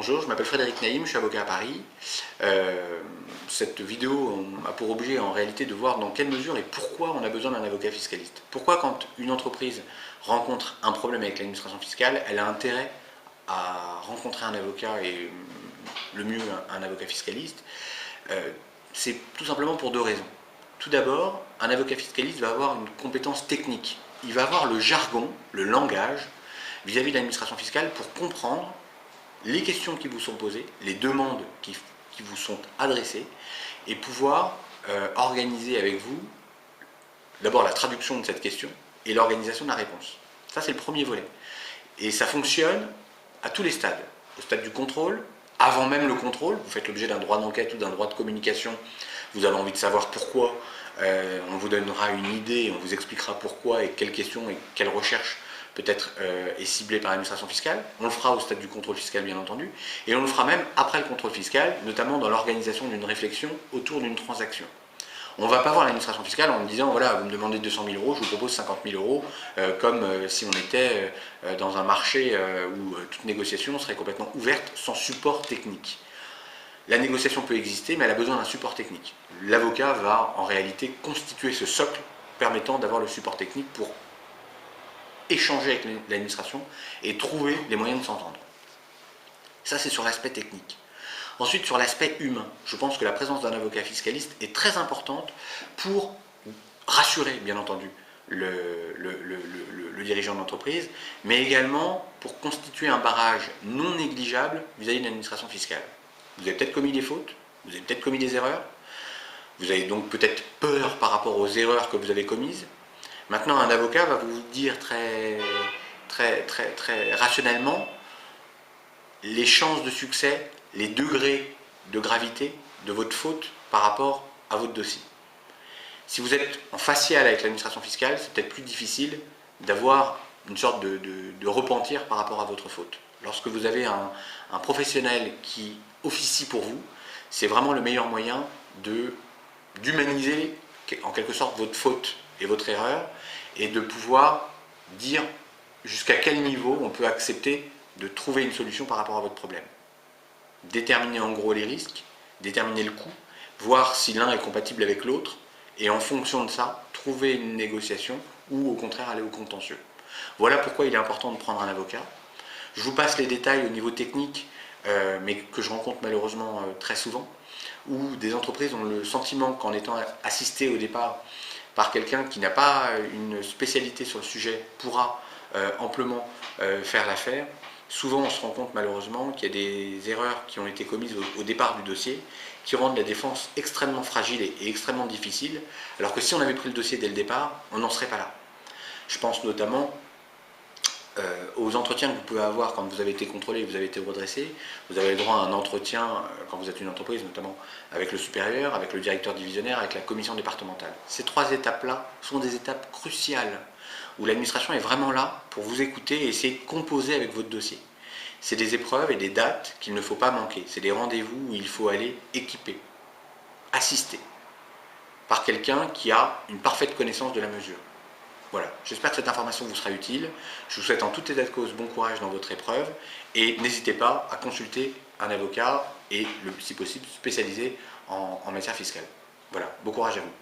Bonjour, je m'appelle Frédéric Naïm, je suis avocat à Paris. Cette vidéo a pour objet en réalité de voir dans quelle mesure et pourquoi on a besoin d'un avocat fiscaliste. Pourquoi quand une entreprise rencontre un problème avec l'administration fiscale, elle a intérêt à rencontrer un avocat et le mieux un avocat fiscaliste. C'est tout simplement pour deux raisons. Tout d'abord, un avocat fiscaliste va avoir une compétence technique. Il va avoir le jargon, le langage vis-à-vis de l'administration fiscale pour comprendre les questions qui vous sont posées, les demandes qui vous sont adressées, et pouvoir organiser avec vous d'abord la traduction de cette question et l'organisation de la réponse. Ça, c'est le premier volet. Et ça fonctionne à tous les stades. Au stade du contrôle, avant même le contrôle, vous faites l'objet d'un droit d'enquête ou d'un droit de communication, vous avez envie de savoir pourquoi, on vous donnera une idée, on vous expliquera pourquoi et quelles questions et quelles recherches peut-être est ciblée par l'administration fiscale. On le fera au stade du contrôle fiscal, bien entendu, et on le fera même après le contrôle fiscal, notamment dans l'organisation d'une réflexion autour d'une transaction. On ne va pas voir l'administration fiscale en disant, voilà, vous me demandez 200 000 euros, je vous propose 50 000 euros, comme si on était dans un marché où toute négociation serait complètement ouverte sans support technique. La négociation peut exister, mais elle a besoin d'un support technique. L'avocat va en réalité constituer ce socle permettant d'avoir le support technique pour échanger avec l'administration et trouver les moyens de s'entendre. Ça, c'est sur l'aspect technique. Ensuite, sur l'aspect humain, je pense que la présence d'un avocat fiscaliste est très importante pour rassurer, bien entendu, le dirigeant de l'entreprise, mais également pour constituer un barrage non négligeable vis-à-vis de l'administration fiscale. Vous avez peut-être commis des fautes, vous avez peut-être commis des erreurs, vous avez donc peut-être peur par rapport aux erreurs que vous avez commises. Maintenant, un avocat va vous dire très rationnellement les chances de succès, les degrés de gravité de votre faute par rapport à votre dossier. Si vous êtes en facial avec l'administration fiscale, c'est peut-être plus difficile d'avoir une sorte de repentir par rapport à votre faute. Lorsque vous avez un professionnel qui officie pour vous, c'est vraiment le meilleur moyen d'humaniser en quelque sorte votre faute et votre erreur, et de pouvoir dire jusqu'à quel niveau on peut accepter de trouver une solution par rapport à votre problème. Déterminer en gros les risques, déterminer le coût, voir si l'un est compatible avec l'autre, et en fonction de ça, trouver une négociation ou au contraire aller au contentieux. Voilà pourquoi il est important de prendre un avocat. Je vous passe les détails au niveau technique, mais que je rencontre malheureusement très souvent, où des entreprises ont le sentiment qu'en étant assistées au départ par quelqu'un qui n'a pas une spécialité sur le sujet pourra amplement faire l'affaire. Souvent on se rend compte malheureusement qu'il y a des erreurs qui ont été commises au départ du dossier qui rendent la défense extrêmement fragile et extrêmement difficile, alors que si on avait pris le dossier dès le départ, on n'en serait pas là. Je pense notamment aux entretiens que vous pouvez avoir quand vous avez été contrôlé, vous avez été redressé. Vous avez le droit à un entretien quand vous êtes une entreprise, notamment avec le supérieur, avec le directeur divisionnaire, avec la commission départementale. Ces trois étapes-là sont des étapes cruciales où l'administration est vraiment là pour vous écouter et essayer de composer avec votre dossier. C'est des épreuves et des dates qu'il ne faut pas manquer. C'est des rendez-vous où il faut aller équiper, assister par quelqu'un qui a une parfaite connaissance de la mesure. Voilà, j'espère que cette information vous sera utile. Je vous souhaite en tout état de cause bon courage dans votre épreuve et n'hésitez pas à consulter un avocat et, si possible, spécialisé en matière fiscale. Voilà, bon courage à vous.